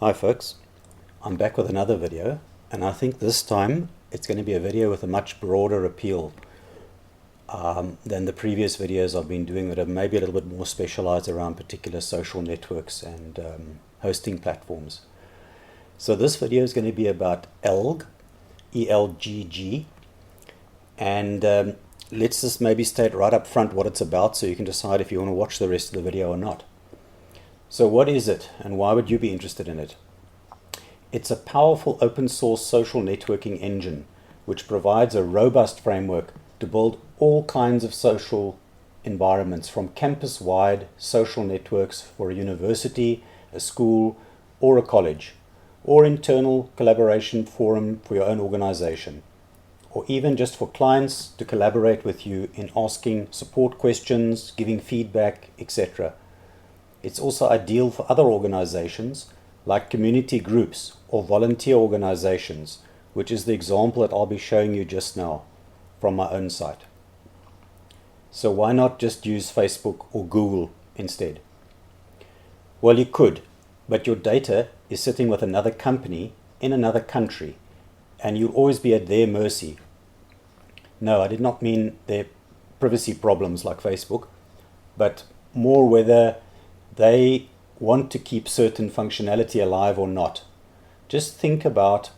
Hi folks, I'm back with another video, and I think this time it's going to be a video with a much broader appeal than the previous videos I've been doing that are maybe a little bit more specialized around particular social networks and hosting platforms. So this video is going to be about Elgg, E-L-G-G, and let's just maybe state right up front what it's about so you can decide if you want to watch the rest of the video or not. So what is it, and why would you be interested in it? It's a powerful open source social networking engine which provides a robust framework to build all kinds of social environments, from campus-wide social networks for a university, a school, or a college, or internal collaboration forum for your own organization, or even just for clients to collaborate with you in asking support questions, giving feedback, etc. It's also ideal for other organizations like community groups or volunteer organizations, which is the example that I'll be showing you just now from my own site. So why not just use Facebook or Google instead? Well, you could, but your data is sitting with another company in another country, and you'll always be at their mercy. No, I did not mean their privacy problems like Facebook, but more whether they want to keep certain functionality alive or not. Just think about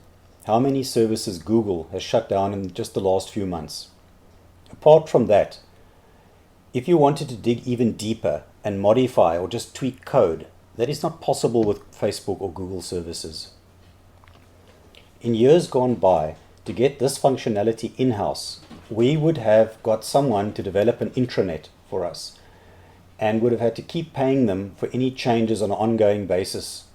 how many services Google has shut down in just the last few months. Apart from that, if you wanted to dig even deeper and modify or just tweak code, that is not possible with Facebook or Google services. In years gone by, to get this functionality in-house, we would have got someone to develop an intranet for us, and would have had to keep paying them for any changes on an ongoing basis.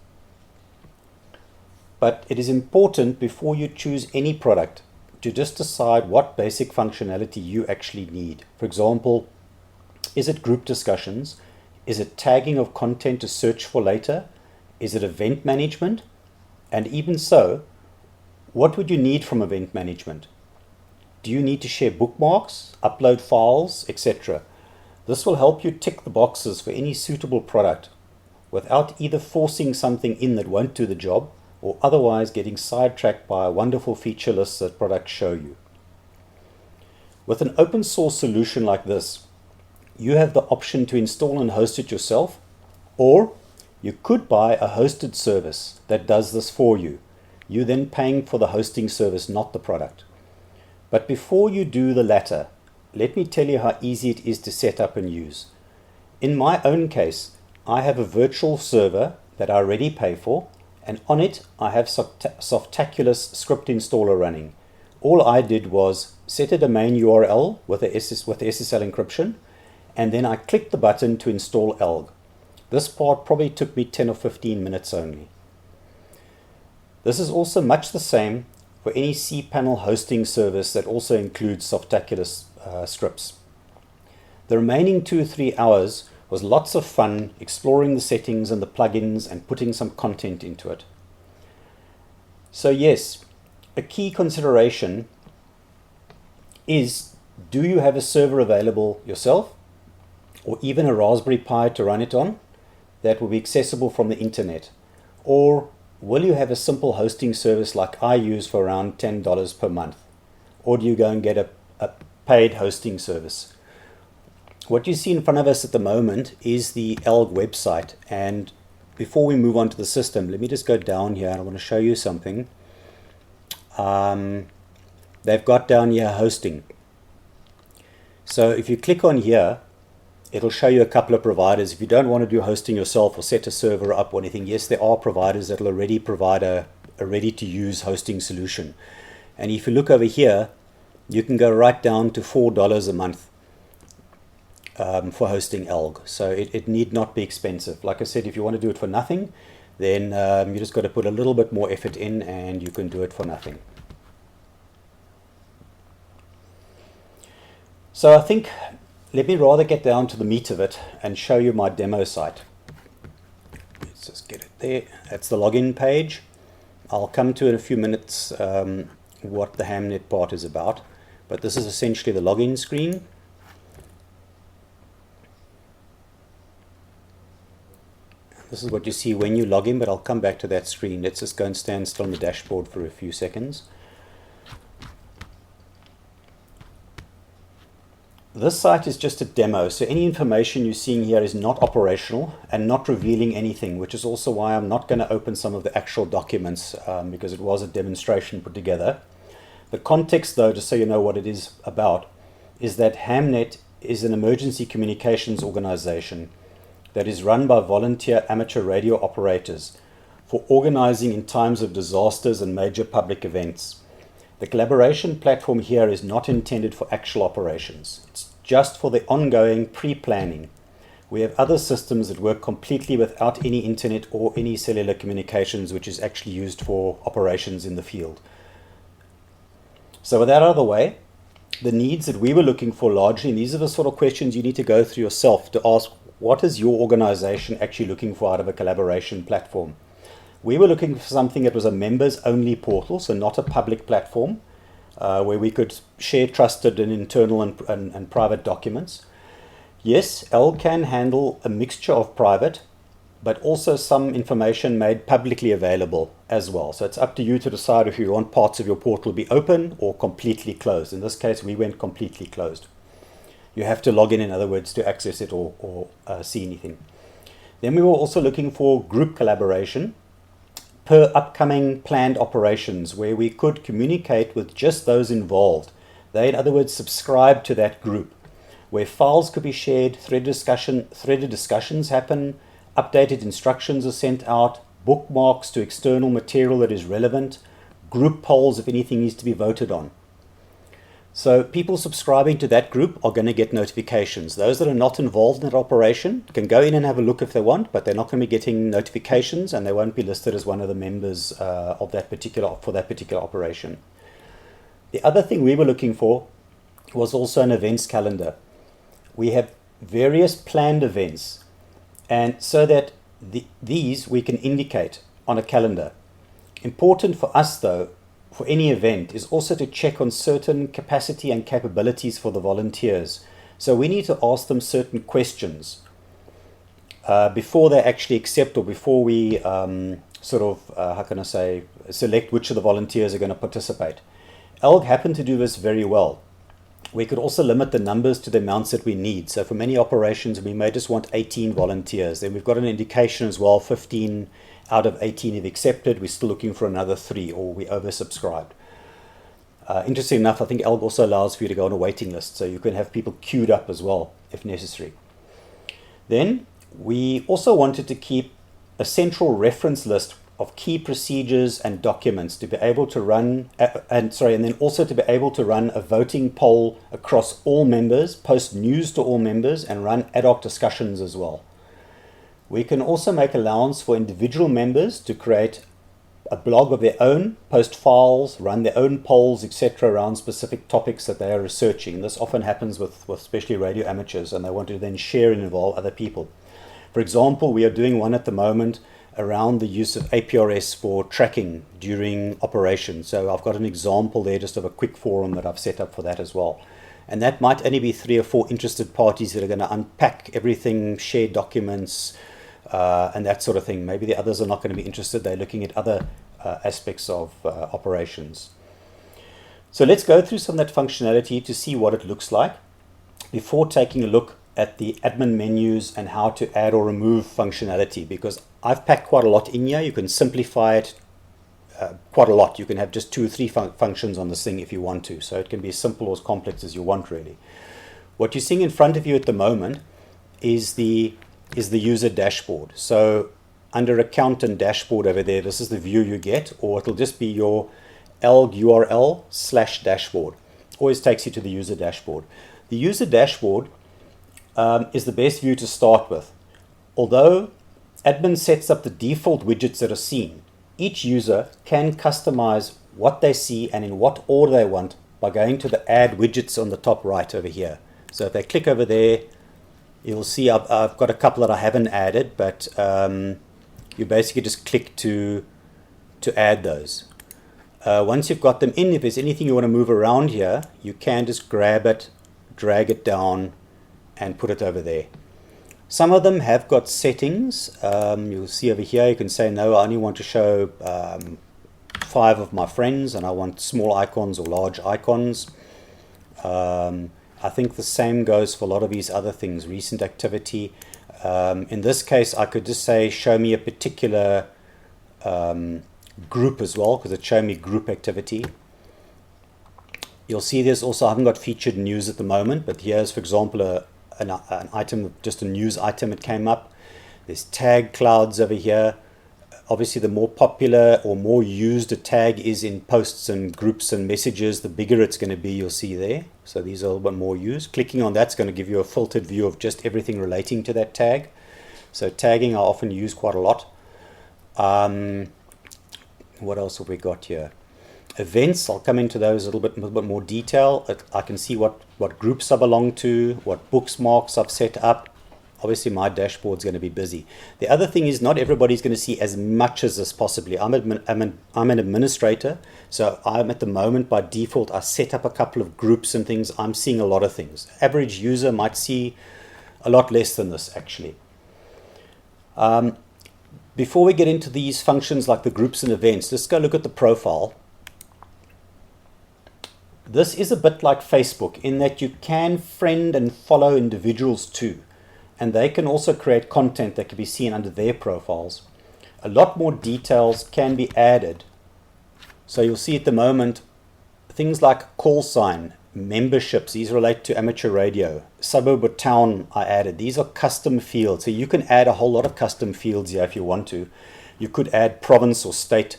But it is important before you choose any product to just decide what basic functionality you actually need. For example, is it group discussions? Is it tagging of content to search for later? Is it event management? And even so, what would you need from event management? Do you need to share bookmarks, upload files, etc.? This will help you tick the boxes for any suitable product without either forcing something in that won't do the job or otherwise getting sidetracked by a wonderful feature list that products show you. With an open source solution like this, you have the option to install and host it yourself, or you could buy a hosted service that does this for you. You're then paying for the hosting service, not the product. But before you do the latter, let me tell you how easy it is to set up and use. In my own case, I have a virtual server that I already pay for, and on it I have Softaculous script installer running. All I did was set a domain URL with SSL encryption, and then I clicked the button to install Elgg. This part probably took me 10 or 15 minutes only. This is also much the same for any cPanel hosting service that also includes Softaculous scripts. The remaining 2 or 3 hours was lots of fun exploring the settings and the plugins and putting some content into it. So yes, a key consideration is, do you have a server available yourself or even a Raspberry Pi to run it on that will be accessible from the internet? Or will you have a simple hosting service like I use for around $10 per month? Or do you go and get a paid hosting service? What you see in front of us at the moment is the Elgg website, and before we move on to the system, let me just go down here and I want to show you something. They've got down here hosting. So if you click on here, it'll show you a couple of providers. If you don't want to do hosting yourself or set a server up or anything, yes, there are providers that will already provide a ready-to-use hosting solution. And if you look over here, you can go right down to $4 a month for hosting Elgg. So it need not be expensive. Like I said, if you want to do it for nothing, then you just got to put a little bit more effort in and you can do it for nothing. So I think, let me rather get down to the meat of it and show you my demo site. Let's just get it there. That's the login page. I'll come to in a few minutes what the Hamnet part is about. But this is essentially the login screen. This is what you see when you log in, but I'll come back to that screen. Let's just go and stand still on the dashboard for a few seconds. This site is just a demo, so any information you're seeing here is not operational and not revealing anything, which is also why I'm not going to open some of the actual documents because it was a demonstration put together. The context, though, just so you know what it is about, is that Hamnet is an emergency communications organization that is run by volunteer amateur radio operators for organizing in times of disasters and major public events. The collaboration platform here is not intended for actual operations. It's just for the ongoing pre-planning. We have other systems that work completely without any internet or any cellular communications, which is actually used for operations in the field. So with that out of the way, the needs that we were looking for largely, and these are the sort of questions you need to go through yourself to ask, what is your organization actually looking for out of a collaboration platform? We were looking for something that was a members-only portal, so not a public platform, where we could share trusted and internal and private documents. Yes, Elgg can handle a mixture of private, but also some information made publicly available as well. So it's up to you to decide if you want parts of your portal to be open or completely closed. In this case, we went completely closed. You have to log in other words, to access it or see anything. Then we were also looking for group collaboration per upcoming planned operations where we could communicate with just those involved. They, in other words, subscribe to that group, where files could be shared, threaded discussions happen, updated instructions are sent out, bookmarks to external material that is relevant, group polls if anything needs to be voted on. So people subscribing to that group are going to get notifications. Those that are not involved in that operation can go in and have a look if they want, but they're not going to be getting notifications and they won't be listed as one of the members for that particular operation. The other thing we were looking for was also an events calendar. We have various planned events, and so that these we can indicate on a calendar. Important for us, though, for any event is also to check on certain capacity and capabilities for the volunteers. So we need to ask them certain questions before they actually accept or before we select which of the volunteers are going to participate. Elgg happened to do this very well. We could also limit the numbers to the amounts that we need. So for many operations, we may just want 18 volunteers. Then we've got an indication as well, 15 out of 18 have accepted. We're still looking for another 3, or we oversubscribed. Interesting enough, I think Elgg also allows for you to go on a waiting list, so you can have people queued up as well if necessary. Then we also wanted to keep a central reference list of key procedures and documents to be able to run, and then also to be able to run a voting poll across all members, post news to all members, and run ad hoc discussions as well. We can also make allowance for individual members to create a blog of their own, post files, run their own polls, etc. around specific topics that they are researching. This often happens with especially radio amateurs, and they want to then share and involve other people. For example, we are doing one at the moment around the use of APRS for tracking during operations. So I've got an example there just of a quick forum that I've set up for that as well. And that might only be 3 or 4 interested parties that are going to unpack everything, share documents, and that sort of thing. Maybe the others are not going to be interested. They're looking at other aspects of operations. So let's go through some of that functionality to see what it looks like before taking a look at the admin menus and how to add or remove functionality, because I've packed quite a lot in here. You can simplify it quite a lot. You can have just 2 or 3 functions on this thing if you want to. So it can be as simple or as complex as you want, really. What you're seeing in front of you at the moment is the user dashboard. So under account and dashboard over there, this is the view you get, or it'll just be your Elgg URL/dashboard. Always takes you to the user dashboard. The user dashboard is the best view to start with. Although admin sets up the default widgets that are seen, each user can customize what they see and in what order they want by going to the add widgets on the top right over here. So if they click over there, you'll see I've got a couple that I haven't added, but you basically just click to add those. Once you've got them in, if there's anything you want to move around here, you can just grab it, drag it down, and put it over there. Some of them have got settings. You'll see over here, you can say, no, I only want to show 5 of my friends, and I want small icons or large icons. I think the same goes for a lot of these other things, recent activity. In this case, I could just say, show me a particular group as well, because it's showing me group activity. You'll see there's also, I haven't got featured news at the moment, but here's, for example, an item, just a news item that came up. There's tag clouds over here. Obviously, the more popular or more used a tag is in posts and groups and messages, the bigger it's going to be, you'll see there. So these are a little bit more used. Clicking on that's going to give you a filtered view of just everything relating to that tag. So tagging I often use quite a lot. What else have we got here? Events, I'll come into those a little bit more detail. I can see what groups I belong to, what bookmarks I've set up. Obviously, my dashboard's going to be busy. The other thing is not everybody's going to see as much as this possibly. I'm an administrator, so I'm at the moment, by default, I set up a couple of groups and things. I'm seeing a lot of things. Average user might see a lot less than this, actually. Before we get into these functions like the groups and events, let's go look at the profile. This is a bit like Facebook in that you can friend and follow individuals too. And they can also create content that can be seen under their profiles. A lot more details can be added. So you'll see at the moment things like call sign, memberships, these relate to amateur radio. Suburb or town I added. These are custom fields. So you can add a whole lot of custom fields here if you want to. You could add province or state,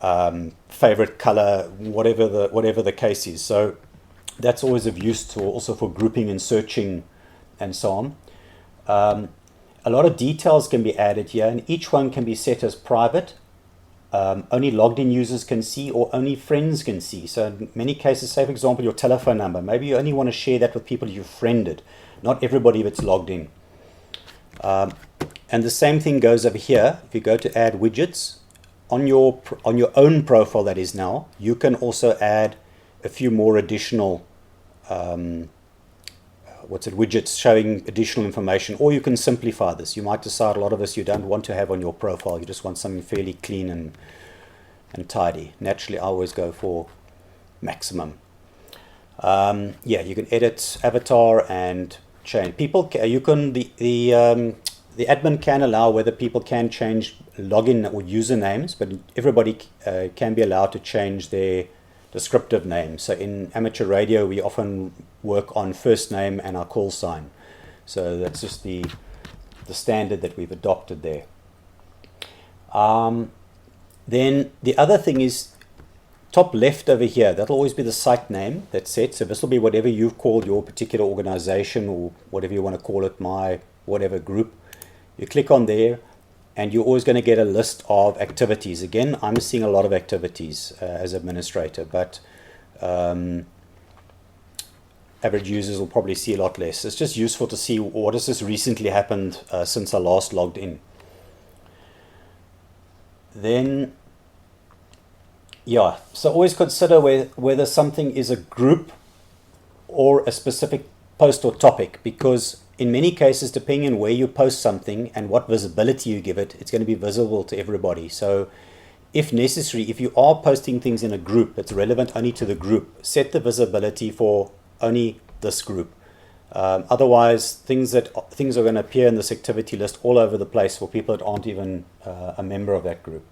favorite color, whatever the case is. So that's always of use to also for grouping and searching and so on. A lot of details can be added here, and each one can be set as private. Only logged in users can see, or only friends can see. So in many cases, say for example your telephone number, maybe you only want to share that with people you've friended, not everybody that's logged in. And the same thing goes over here. If you go to add widgets on your own profile, that is now, you can also add a few more additional widgets showing additional information, or you can simplify this. You might decide a lot of this you don't want to have on your profile. You just want something fairly clean and tidy. Naturally, I always go for maximum. Yeah, you can edit avatar and change. People, you can the admin can allow whether people can change login or usernames, but everybody can be allowed to change their descriptive name. So in amateur radio, we often work on first name and our call sign. So that's just the standard that we've adopted there. Then the other thing is top left over here. That'll always be the site name that's set. So this will be whatever you've called your particular organization, or whatever you want to call it, my whatever group. You click on there, and you're always going to get a list of activities. Again, I'm seeing a lot of activities as administrator, but average users will probably see a lot less. It's just useful to see what has this recently happened since I last logged in. Then, yeah, so always consider whether something is a group or a specific post or topic, because in many cases, depending on where you post something and what visibility you give it, it's going to be visible to everybody. So if necessary, if you are posting things in a group that's relevant only to the group, set the visibility for only this group. Otherwise, things are going to appear in this activity list all over the place for people that aren't even a member of that group.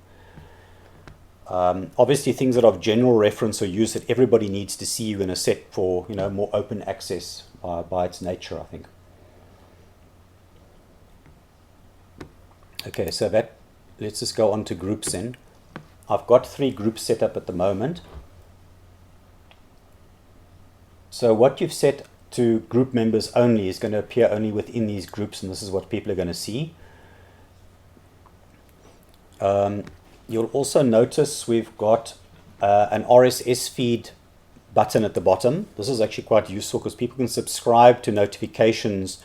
Obviously, things that are of general reference or use that everybody needs to see, you're going to set for more open access by its nature, I think. Okay, so let's just go on to groups then. I've got 3 groups set up at the moment. So what you've set to group members only is going to appear only within these groups, and this is what people are going to see. You'll also notice we've got an RSS feed button at the bottom. This is actually quite useful because people can subscribe to notifications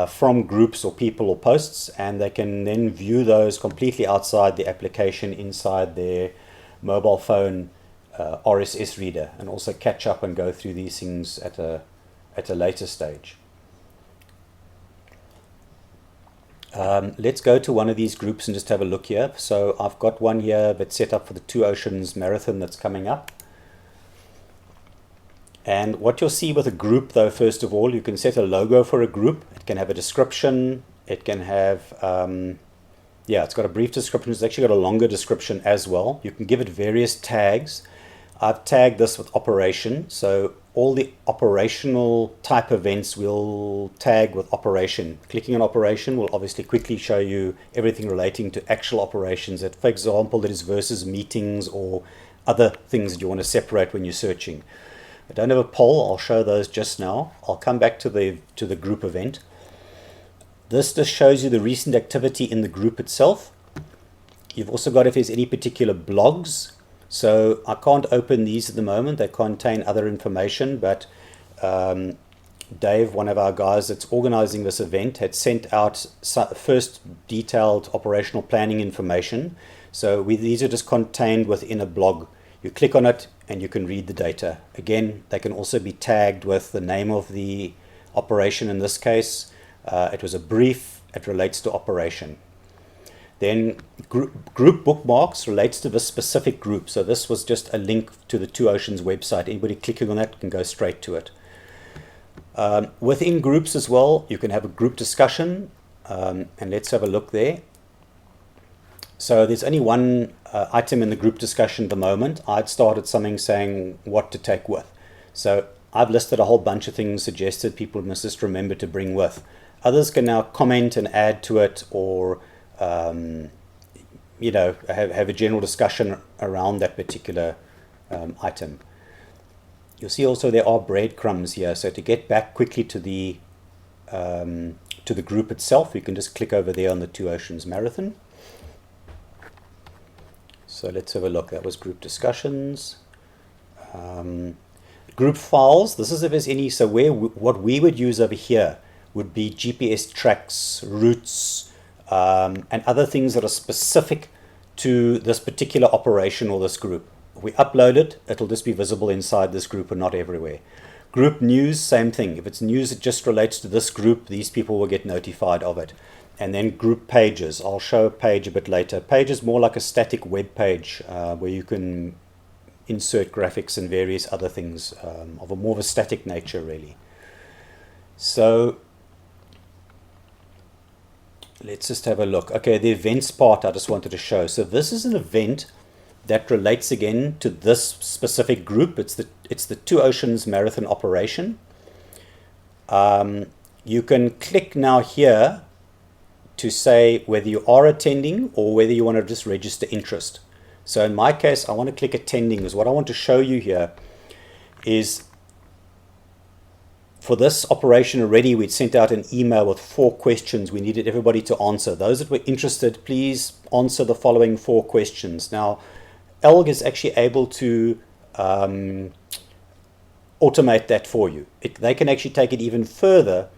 from groups or people or posts, and they can then view those completely outside the application inside their mobile phone RSS reader, and also catch up and go through these things at a later stage. Let's go to one of these groups and just have a look here. So I've got one here that's set up for the Two Oceans Marathon that's coming up. And what you'll see with a group, though, first of all, you can set a logo for a group. It can have a description. It can have, it's got a brief description. It's actually got a longer description as well. You can give it various tags. I've tagged this with operation. So all the operational type events will tag with operation. Clicking on operation will obviously quickly show you everything relating to actual operations. That, for example, that is versus meetings or other things that you want to separate when you're searching. I don't have a poll. I'll show those just now. I'll come back to the group event. This just shows you the recent activity in the group itself. You've also got if there's any particular blogs. So I can't open these at the moment. They contain other information, but Dave, one of our guys that's organizing this event, had sent out first detailed operational planning information. So these are just contained within a blog. You click on it and you can read the data. Again, they can also be tagged with the name of the operation. In this case, it was a brief. It relates to operation. Then group bookmarks relates to this specific group. So this was just a link to the Two Oceans website. Anybody clicking on that can go straight to it. Within groups as well, you can have a group discussion. And let's have a look there. So there's only one item in the group discussion at the moment. I'd started something saying what to take with. So I've listed a whole bunch of things suggested people must just remember to bring with. Others can now comment and add to it, or have a general discussion around that particular item. You'll see also there are breadcrumbs here. So to get back quickly to the group itself, you can just click over there on the Two Oceans Marathon. So let's have a look. That was group discussions. Group files. This is if there's any. So what we would use over here would be GPS tracks, routes, and other things that are specific to this particular operation or this group. If we upload it, it'll just be visible inside this group and not everywhere. Group news, same thing. If it's news that just relates to this group, these people will get notified of it. And then group pages. I'll show a page a bit later. Page is more like a static web page where you can insert graphics and various other things of a more of a static nature, really. So let's just have a look. Okay, the events part I just wanted to show. So this is an event that relates again to this specific group. It's the Two Oceans Marathon operation. You can click now here to say whether you are attending or whether you want to just register interest. So in my case, I want to click attending, because what I want to show you here is for this operation already, we'd sent out an email with 4 questions we needed everybody to answer. Those that were interested, please answer the following 4 questions. Now, Elgg is actually able to automate that for you. They can actually take it even further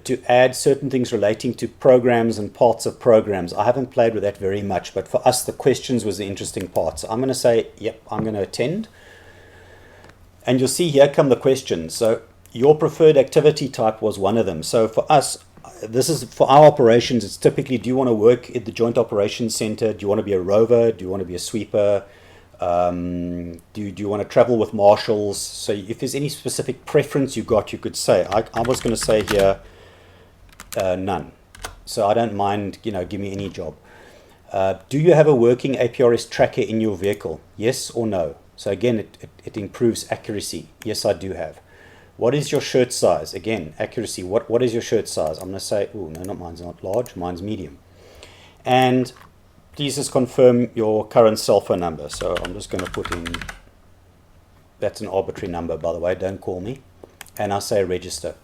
to add certain things relating to programs and parts of programs. I haven't played with that very much, but for us, the questions was the interesting part. So I'm going to say, yep, I'm going to attend. And you'll see here come the questions. So your preferred activity type was one of them. So for us, this is for our operations, it's typically, do you want to work at the Joint Operations Center? Do you want to be a rover? Do you want to be a sweeper? Do you want to travel with marshals? So if there's any specific preference you got, you could say. I was going to say here, none. So I don't mind, give me any job. Do you have a working APRS tracker in your vehicle? Yes or no? So again, it improves accuracy. Yes, I do have. What is your shirt size? Again, accuracy. What is your shirt size? I'm going to say, oh, no, mine's not large. Mine's medium. And please just confirm your current cell phone number. So I'm just going to put in, that's an arbitrary number, by the way. Don't call me. And I'll say register.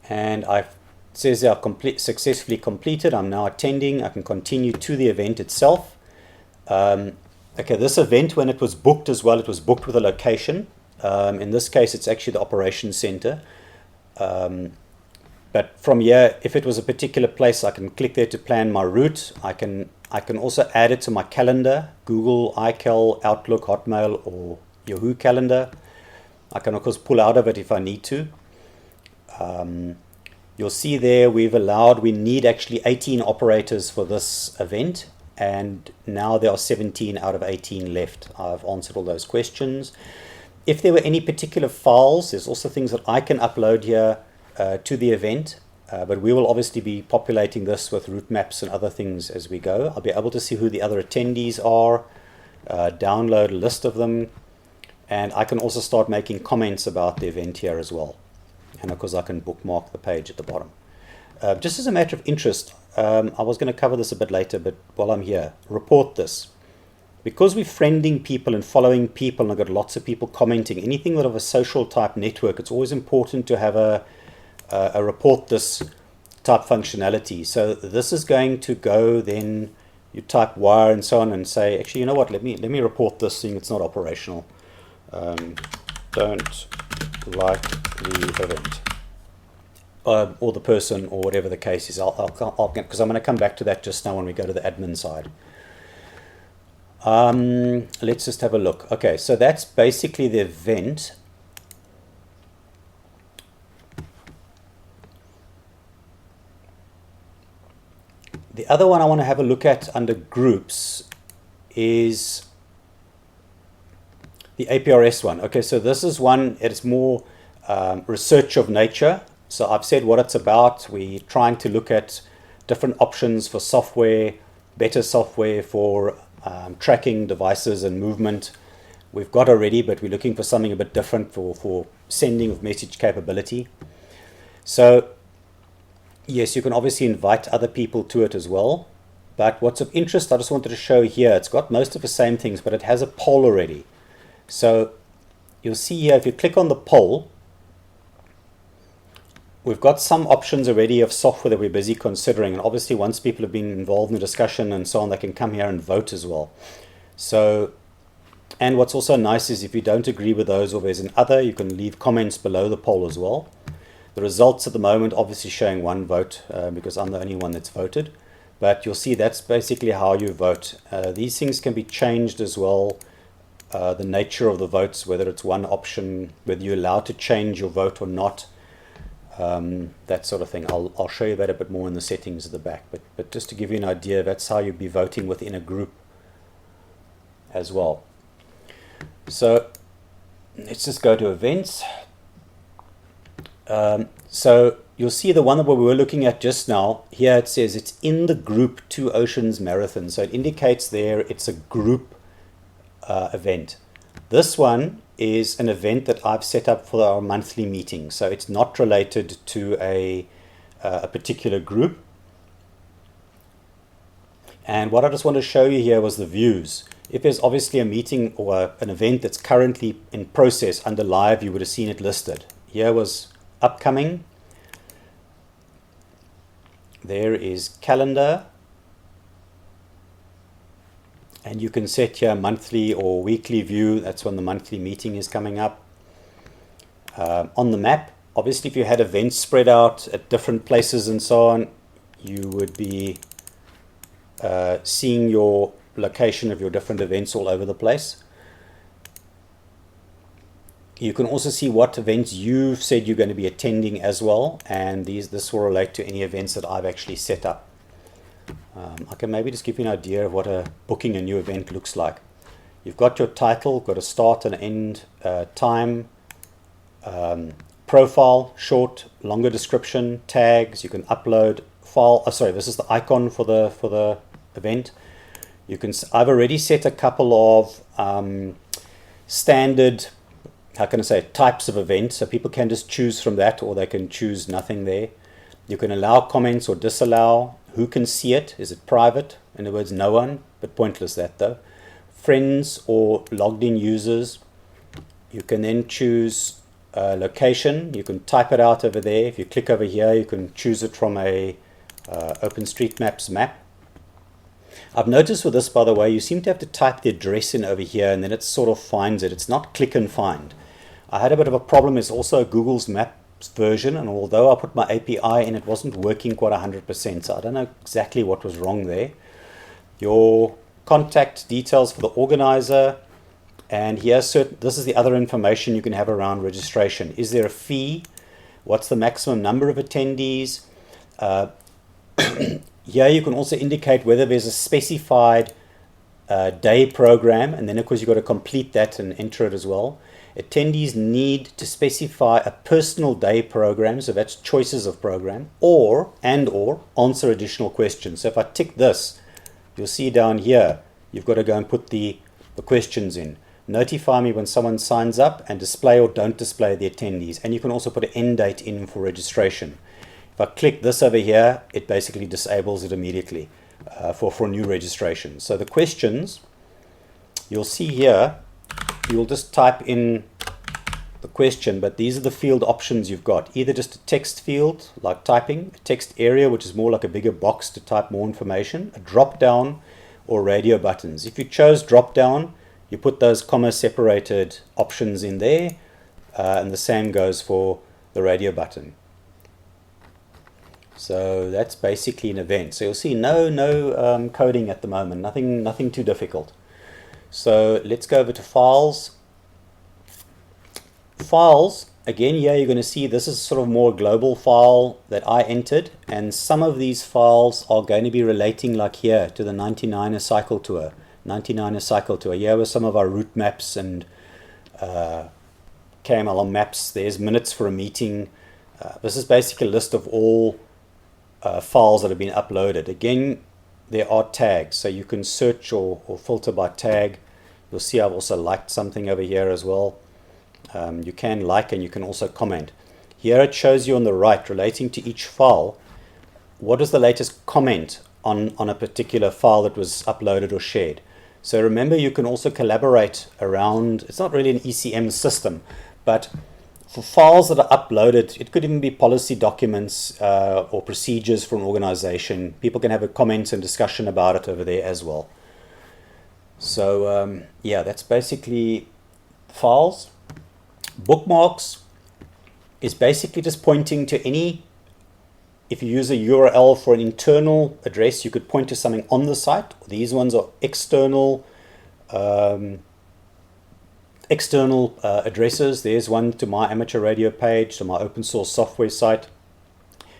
And it says they are successfully completed. I'm now attending. I can continue to the event itself. Okay, this event, when it was booked as well, it was booked with a location. In this case, it's actually the operations center. But from here, if it was a particular place, I can click there to plan my route. I can also add it to my calendar, Google, iCal, Outlook, Hotmail, or Yahoo Calendar. I can, of course, pull out of it if I need to. You'll see there we need actually 18 operators for this event, and now there are 17 out of 18 left. I've answered all those questions. If there were any particular files, there's also things that I can upload here to the event, but we will obviously be populating this with route maps and other things as we go. I'll be able to see who the other attendees are, download a list of them, and I can also start making comments about the event here as well. And of course I can bookmark the page at the bottom. Just as a matter of interest, I was going to cover this a bit later, but while I'm here, report this. Because we're friending people and following people, and I've got lots of people commenting, anything of a social type network, it's always important to have a report this type functionality. So this is going to go, then you type wire and so on and say, actually, you know what, let me report this thing, it's not operational. Don't like the event. Or the person, or whatever the case is. Because I'm going to come back to that just now when we go to the admin side. Let's just have a look. Okay, so that's basically the event. The other one I want to have a look at under groups is the APRS one. Okay, so this is one, it's more research of nature. So I've said what it's about. We're trying to look at different options for software, better software for tracking devices and movement. We've got already, but we're looking for something a bit different for sending of message capability. So yes, you can obviously invite other people to it as well. But what's of interest, I just wanted to show here, it's got most of the same things, but it has a poll already. So you'll see here, if you click on the poll, we've got some options already of software that we're busy considering. And obviously, once people have been involved in the discussion and so on, they can come here and vote as well. So, and what's also nice is if you don't agree with those or there's an other, you can leave comments below the poll as well. The results at the moment obviously showing one vote because I'm the only one that's voted. But you'll see that's basically how you vote. These things can be changed as well. The nature of the votes, whether it's one option, whether you're allowed to change your vote or not. That sort of thing. I'll show you that a bit more in the settings at the back. But just to give you an idea, that's how you'd be voting within a group as well. So let's just go to events. So you'll see the one that we were looking at just now. Here it says it's in the group Two Oceans Marathon. So it indicates there it's a group event. This one is an event that I've set up for our monthly meeting. So it's not related to a particular group. And what I just want to show you here was the views. If there's obviously a meeting or an event that's currently in process under live, you would have seen it listed. Here was upcoming. There is calendar. And you can set here monthly or weekly view. That's when the monthly meeting is coming up. On the map, obviously if you had events spread out at different places and so on, you would be seeing your location of your different events all over the place. You can also see what events you've said you're going to be attending as well, and this will relate to any events that I've actually set up. I can maybe just give you an idea of what booking a new event looks like. You've got your title, got a start and end time, profile, short, longer description, tags. You can upload file. This is the icon for the event. I've already set a couple of standard, how can I say, types of events, so people can just choose from that, or they can choose nothing there. You can allow comments or disallow. Who can see it? Is it private? In other words, no one, but pointless that though. Friends or logged in users. You can then choose location. You can type it out over there. If you click over here, you can choose it from a OpenStreetMaps map. I've noticed with this, by the way, you seem to have to type the address in over here and then it sort of finds it. It's not click and find. I had a bit of a problem. It's also Google's Maps version, and although I put my API in, it wasn't working quite 100%, so I don't know exactly what was wrong there. Your contact details for the organizer, and here's this is the other information you can have around registration. Is there a fee? What's the maximum number of attendees? Here you can also indicate whether there's a specified day program, and then of course you've got to complete that and enter it as well. Attendees need to specify a personal day program, so that's choices of program, or answer additional questions. So if I tick this, you'll see down here, you've got to go and put the questions in. Notify me when someone signs up, and display or don't display the attendees. And you can also put an end date in for registration. If I click this over here, it basically disables it immediately for new registration. So the questions, you'll see here, you'll just type in the question, but these are the field options you've got. Either just a text field, like typing, a text area, which is more like a bigger box to type more information, a drop down, or radio buttons. If you chose drop down, you put those comma separated options in there, and the same goes for the radio button. So that's basically an event. So you'll see no coding at the moment, nothing too difficult. So let's go over to files. Files, again, here you're going to see this is sort of more global file that I entered, and some of these files are going to be relating, like here, to the 99er cycle tour. 99er cycle tour. Here were some of our route maps and KML maps. There's minutes for a meeting. This is basically a list of all files that have been uploaded. Again, there are tags, so you can search or filter by tag. You'll see I've also liked something over here as well. You can like, and you can also comment. Here it shows you on the right, relating to each file, what is the latest comment on a particular file that was uploaded or shared. So remember, you can also collaborate around, it's not really an ECM system, but for files that are uploaded, it could even be policy documents or procedures for an organization. People can have a comment and discussion about it over there as well. So yeah, that's basically files. Bookmarks is basically just pointing to any, if you use a URL for an internal address, you could point to something on the site. These ones are external addresses. There's one to my amateur radio page, to my open source software site.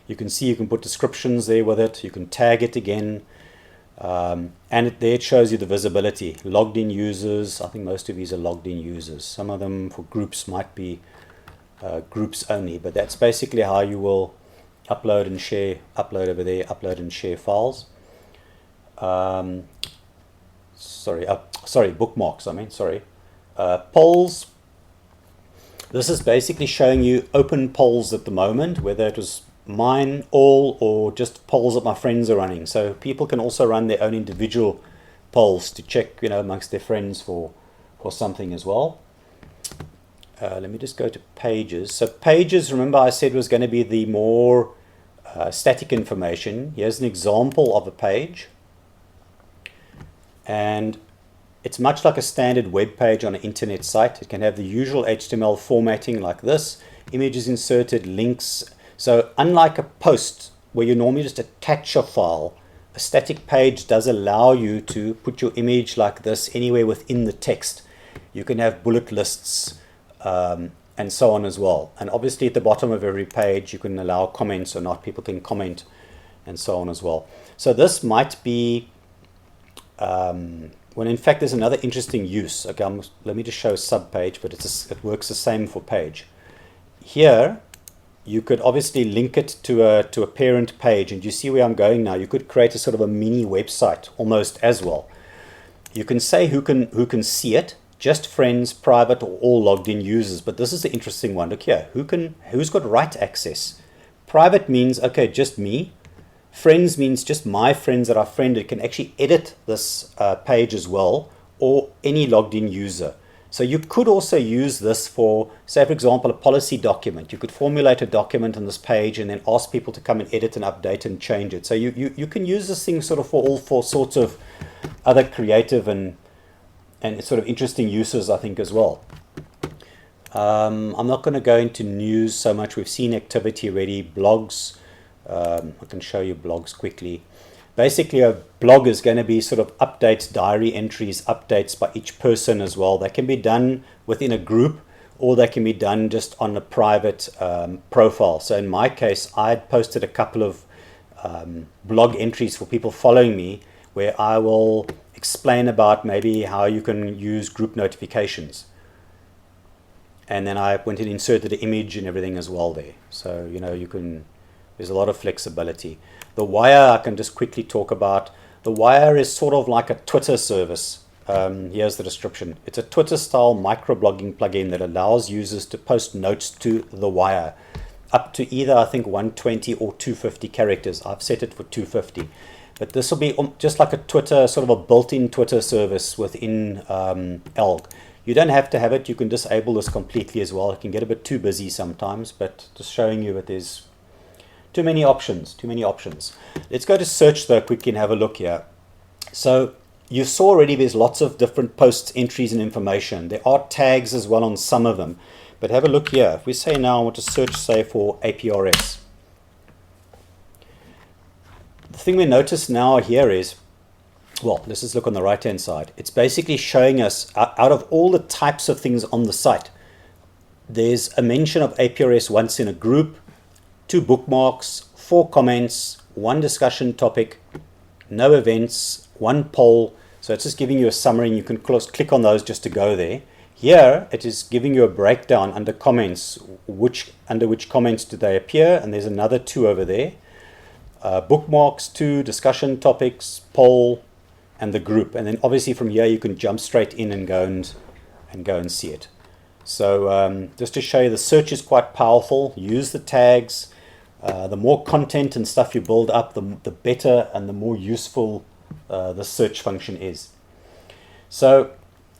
You can see you can put descriptions there with it. You can tag it again. And there it shows you the visibility. Logged in users. I think most of these are logged in users. Some of them for groups might be groups only. But that's basically how you will upload and share, upload over there, upload and share files. Sorry, bookmarks, polls. This is basically showing you open polls at the moment, whether it was mine, all, or just polls that my friends are running. So people can also run their own individual polls to check, amongst their friends for something as well. Let me just go to pages. So pages, remember I said, was going to be the more static information. Here's an example of a page. And it's much like a standard web page on an internet site. It can have the usual HTML formatting like this, images inserted, links. So unlike a post where you normally just attach a file, a static page does allow you to put your image like this anywhere within the text. You can have bullet lists and so on as well. And obviously at the bottom of every page you can allow comments or not. People can comment and so on as well. So this might be when in fact there's another interesting use. Okay, let me just show a sub-page, but it works the same for page. Here you could obviously link it to a parent page, and you see where I'm going now. You could create a sort of a mini website almost as well. You can say who can see it, just friends, private, or all logged in users. But this is the interesting one. Look here, who's got write access? Private means, okay, just me. Friends means just my friends that are friended can actually edit this page as well, or any logged in user. So you could also use this for, say for example, a policy document. You could formulate a document on this page and then ask people to come and edit and update and change it. So you can use this thing sort of for all sorts of other creative and sort of interesting uses, I think, as well. I'm not going to go into news so much. We've seen activity already. Blogs. I can show you blogs quickly. Basically, a blog is going to be sort of updates, diary entries, updates by each person as well. That can be done within a group, or they can be done just on a private profile. So in my case, I had posted a couple of blog entries for people following me where I will explain about maybe how you can use group notifications. And then I went and inserted the image and everything as well there. So, there's a lot of flexibility. The Wire, I can just quickly talk about. The Wire is sort of like a Twitter service. Here's the description. It's a Twitter-style microblogging plugin that allows users to post notes to The Wire, up to either, I think, 120 or 250 characters. I've set it for 250. But this will be just like a Twitter, sort of a built-in Twitter service within Elgg. You don't have to have it. You can disable this completely as well. It can get a bit too busy sometimes, but just showing you that there's too many options. Let's go to search though quickly and have a look here. So you saw already there's lots of different posts, entries and information. There are tags as well on some of them. But have a look here. If we say now I want to search, say, for APRS. The thing we notice now here is, well, let's just look on the right-hand side. It's basically showing us, out of all the types of things on the site, there's a mention of APRS once in a group, 2 bookmarks, 4 comments, 1 discussion topic, no events, 1 poll. So it's just giving you a summary, and you can click on those just to go there. Here, it is giving you a breakdown under comments, under which comments do they appear, and there's another 2 over there. Bookmarks, 2, discussion topics, poll, and the group. And then obviously from here you can jump straight in and go and see it. So just to show you, the search is quite powerful. Use the tags. The more content and stuff you build up, the better and the more useful the search function is. So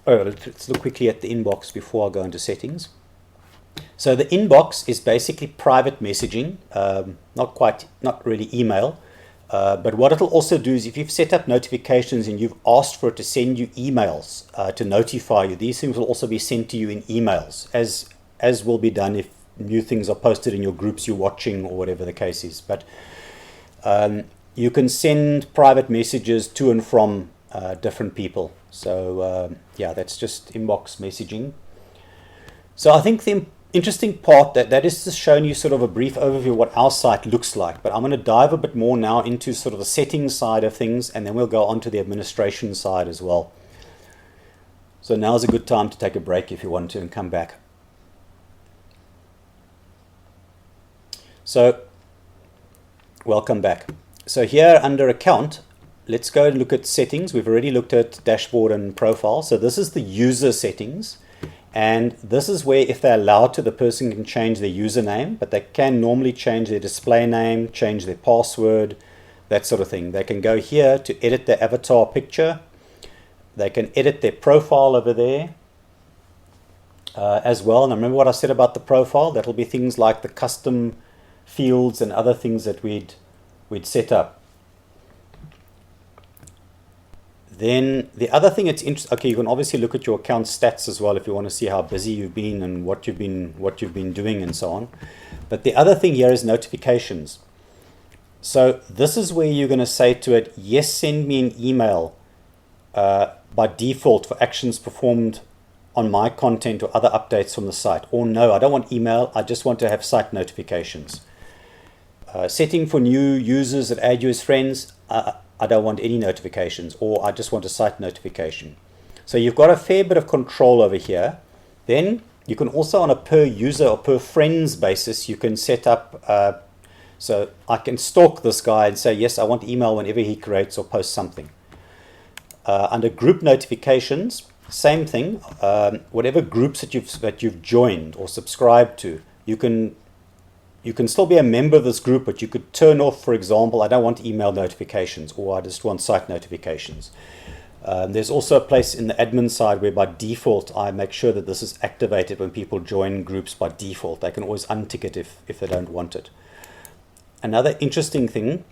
let's look quickly at the inbox before I go into settings. So the inbox is basically private messaging, not really email. But what it'll also do is, if you've set up notifications and you've asked for it to send you emails to notify you, these things will also be sent to you in emails, as will be done if new things are posted in your groups you're watching or whatever the case is. But you can send private messages to and from different people. So yeah, that's just inbox messaging. So I think the interesting part that is just showing you sort of a brief overview of what our site looks like, but I'm going to dive a bit more now into sort of the settings side of things, and then we'll go on to the administration side as well. So now's a good time to take a break if you want to and come back. So welcome back. So here under account, let's go and look at settings. We've already looked at dashboard and profile. So this is the user settings. And this is where, if they're allowed to, the person can change their username, but they can normally change their display name, change their password, that sort of thing. They can go here to edit their avatar picture. They can edit their profile over there as well. And remember what I said about the profile? That'll be things like the custom fields and other things that we'd set up. Then the other thing that's interesting, okay, you can obviously look at your account stats as well if you want to see how busy you've been and what you've been doing and so on. But the other thing here is notifications. So this is where you're going to say to it, yes, send me an email by default for actions performed on my content or other updates from the site. Or no, I don't want email, I just want to have site notifications. Setting for new users that add you as friends, I don't want any notifications, or I just want a site notification. So you've got a fair bit of control over here. Then you can also, on a per user or per friends basis, you can set up, so I can stalk this guy and say, yes, I want email whenever he creates or posts something. Under group notifications, same thing. Whatever groups that you've joined or subscribed to, you can still be a member of this group, but you could turn off, for example, I don't want email notifications, or I just want site notifications. There's also a place in the admin side where by default I make sure that this is activated when people join groups by default. They can always untick it if they don't want it. Another interesting thing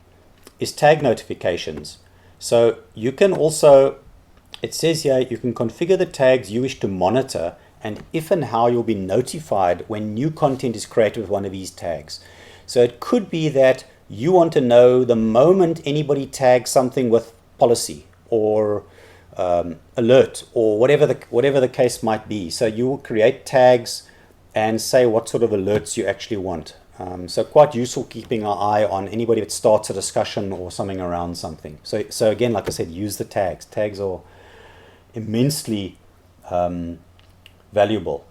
is tag notifications. So you can also, it says here, you can configure the tags you wish to monitor and if and how you'll be notified when new content is created with one of these tags. So it could be that you want to know the moment anybody tags something with policy or alert or whatever the case might be. So you will create tags and say what sort of alerts you actually want. So quite useful keeping our eye on anybody that starts a discussion or something around something. So again, like I said, use the tags. Tags are immensely valuable.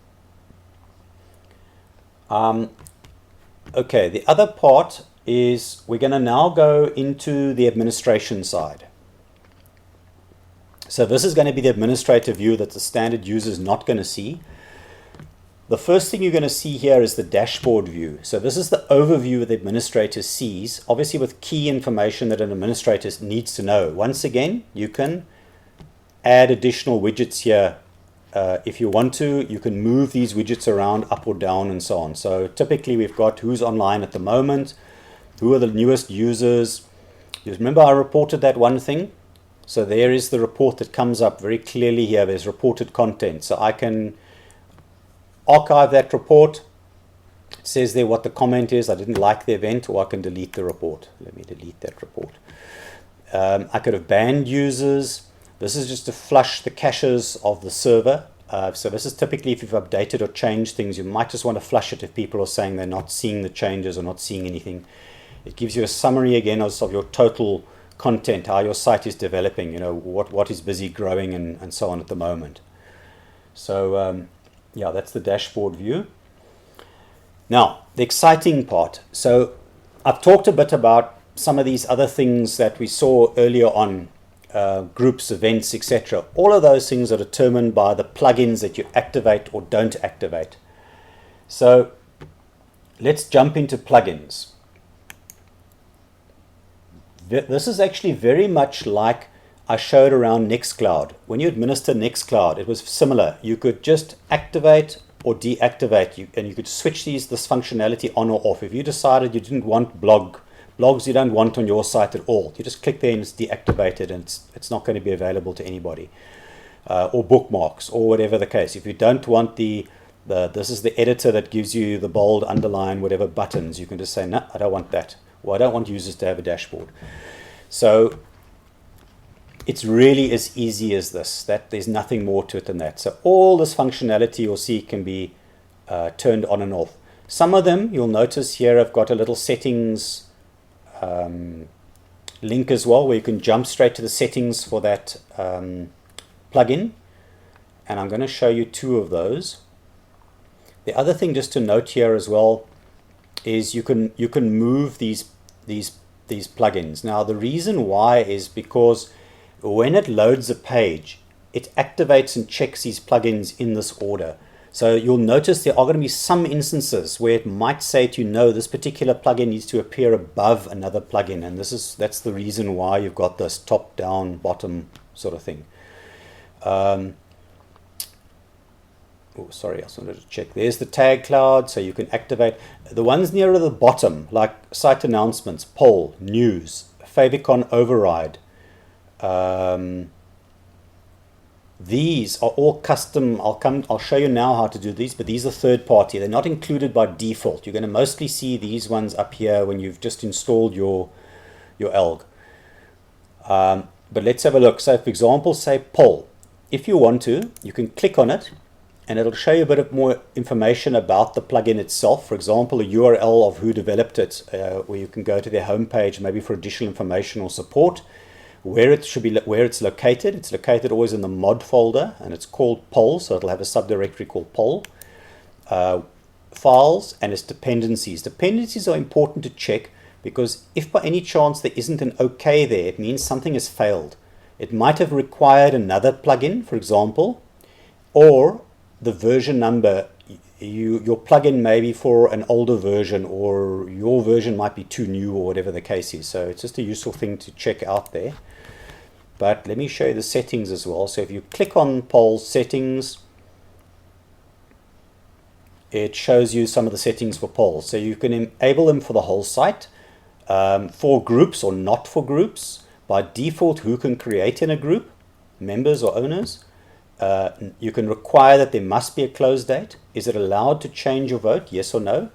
Okay, the other part is we're going to now go into the administration side. So this is going to be the administrator view that the standard user is not going to see. The first thing you're going to see here is the dashboard view. So this is the overview the administrator sees, obviously with key information that an administrator needs to know. Once again, you can add additional widgets here. If you want to, you can move these widgets around up or down and so on. So typically we've got who's online at the moment, who are the newest users. You remember I reported that one thing? So there is the report that comes up very clearly here. There's reported content. So I can archive that report. It says there what the comment is. I didn't like the event, or I can delete the report. Let me delete that report. I could have banned users. This is just to flush the caches of the server. So this is typically if you've updated or changed things, you might just want to flush it if people are saying they're not seeing the changes or not seeing anything. It gives you a summary again of your total content, how your site is developing, what is busy growing and so on at the moment. So yeah, that's the dashboard view. Now, the exciting part. So I've talked a bit about some of these other things that we saw earlier on, groups, events, etc. All of those things are determined by the plugins that you activate or don't activate. So let's jump into plugins. This is actually very much like I showed around Nextcloud. When you administer Nextcloud, it was similar. You could just activate or deactivate, and you could switch this functionality on or off. If you decided you didn't want blogs you don't want on your site at all, you just click there and it's deactivated, and it's not going to be available to anybody. Or bookmarks, or whatever the case. If you don't want this is the editor that gives you the bold, underline, whatever buttons, you can just say, no, I don't want that. Well, I don't want users to have a dashboard. So it's really as easy as this. That there's nothing more to it than that. So all this functionality you'll see can be turned on and off. Some of them you'll notice here I've got a little settings link as well, where you can jump straight to the settings for that plugin. And I'm going to show you two of those. The other thing just to note here as well is you can move these plugins. Now the reason why is because when it loads a page, it activates and checks these plugins in this order. So you'll notice there are going to be some instances where it might say to you, no, this particular plugin needs to appear above another plugin, and that's the reason why you've got this top down bottom sort of thing. Oh, sorry, I just wanted to check. There's the tag cloud, so you can activate the ones nearer the bottom, like site announcements, poll, news, favicon override. These are all custom. I'll show you now how to do these, but these are third party. They're not included by default. You're going to mostly see these ones up here when you've just installed your Elgg. But let's have a look. So for example, say poll. If you want to, you can click on it, and it'll show you a bit of more information about the plugin itself. For example, a URL of who developed it, where you can go to their homepage, maybe for additional information or support. Where it's located. It's located always in the mod folder, and it's called poll, so it'll have a subdirectory called poll. Files and its dependencies. Dependencies are important to check, because if by any chance there isn't an OK there, it means something has failed. It might have required another plugin, for example, or the version number. Your plugin may be for an older version, or your version might be too new, or whatever the case is. So it's just a useful thing to check out there. But let me show you the settings as well. So if you click on poll settings, it shows you some of the settings for polls. So you can enable them for the whole site, for groups or not for groups. By default, who can create in a group, members or owners. You can require that there must be a close date. Is it allowed to change your vote? Yes or no?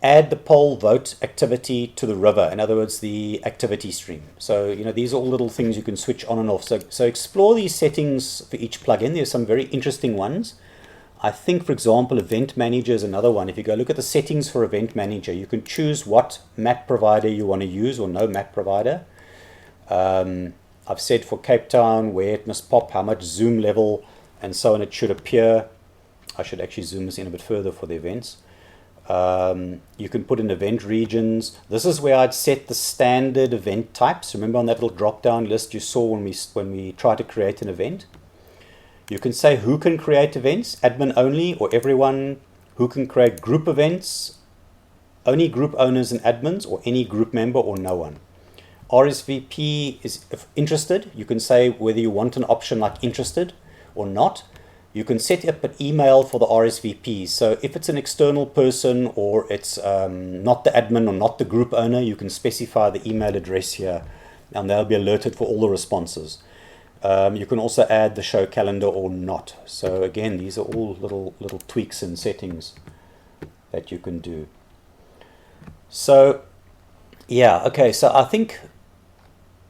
Add the poll vote activity to the river. In other words, the activity stream. So, these are all little things you can switch on and off. So explore these settings for each plugin. There's some very interesting ones. I think, for example, Event Manager is another one. If you go look at the settings for Event Manager, you can choose what map provider you want to use or no map provider. I've said for Cape Town where it must pop, how much zoom level, and so on it should appear. I should actually zoom this in a bit further for the events. You can put in event regions. This is where I'd set the standard event types. Remember on that little drop-down list you saw when we tried to create an event? You can say who can create events, admin only or everyone, who can create group events, only group owners and admins, or any group member or no one. RSVP is if interested. You can say whether you want an option like interested or not. You can set up an email for the RSVP. So if it's an external person or it's not the admin or not the group owner, you can specify the email address here and they'll be alerted for all the responses. You can also add the show calendar or not. So again, these are all little tweaks and settings that you can do. So yeah, okay, so I think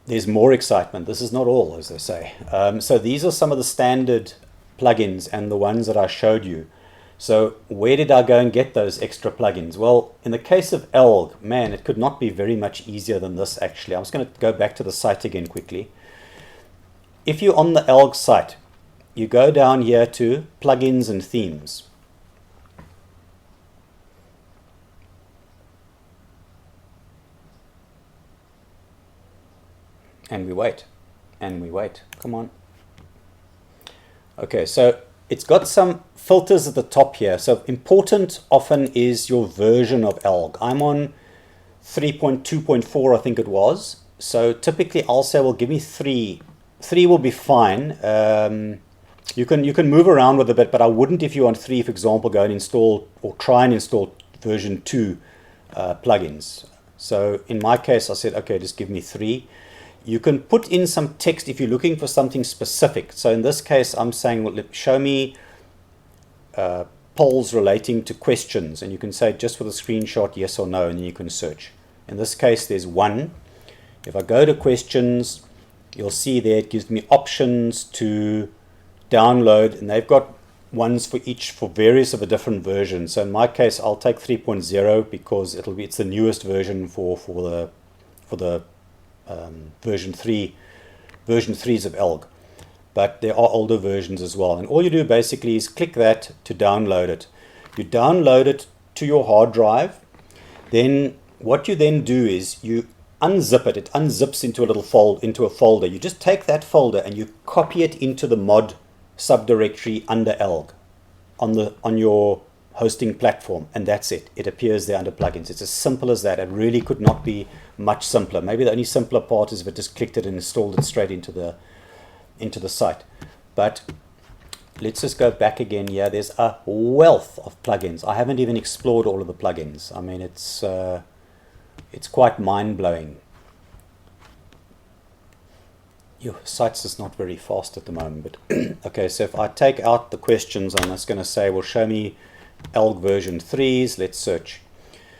there's more excitement. This is not all, as they say. So these are some of the standard plugins and the ones that I showed you. So where did I go and get those extra plugins? Well, in the case of Elgg, man, it could not be very much easier than this actually. I'm just going to go back to the site again quickly. If you're on the Elgg site, you go down here to plugins and themes. And we wait, and we wait. Come on. Okay, so it's got some filters at the top here. So important often is your version of Elgg. I'm on 3.2.4, I think it was. So typically I'll say, well, give me 3. 3 will be fine. You can move around with a bit, but I wouldn't, if you're on 3, for example, go and install or try and install version 2 plugins. So in my case, I said, okay, just give me 3. You can put in some text if you're looking for something specific. So in this case, I'm saying, well, show me polls relating to questions. And you can say just with a screenshot, yes or no, and then you can search. In this case, there's 1. If I go to questions, you'll see there it gives me options to download. And they've got ones for each, for various of a different version. So in my case, I'll take 3.0 because it's the newest version for the version 3s of Elgg, but there are older versions as well. And all you do basically is click that to download it. You download it to your hard drive. Then what you then do is you unzip it. It unzips into a little folder. You just take that folder and you copy it into the mod subdirectory under Elgg on your hosting platform, and that's it. It appears there under plugins. It's as simple as that. It really could not be much simpler. Maybe the only simpler part is if it just clicked it and installed it straight into the site. But let's just go back again here. There's a wealth of plugins. I haven't even explored all of the plugins. I mean, it's quite mind-blowing. Your site's just not very fast at the moment. But okay, so if I take out the questions, I'm just going to say, well, show me Elgg version 3s. Let's search.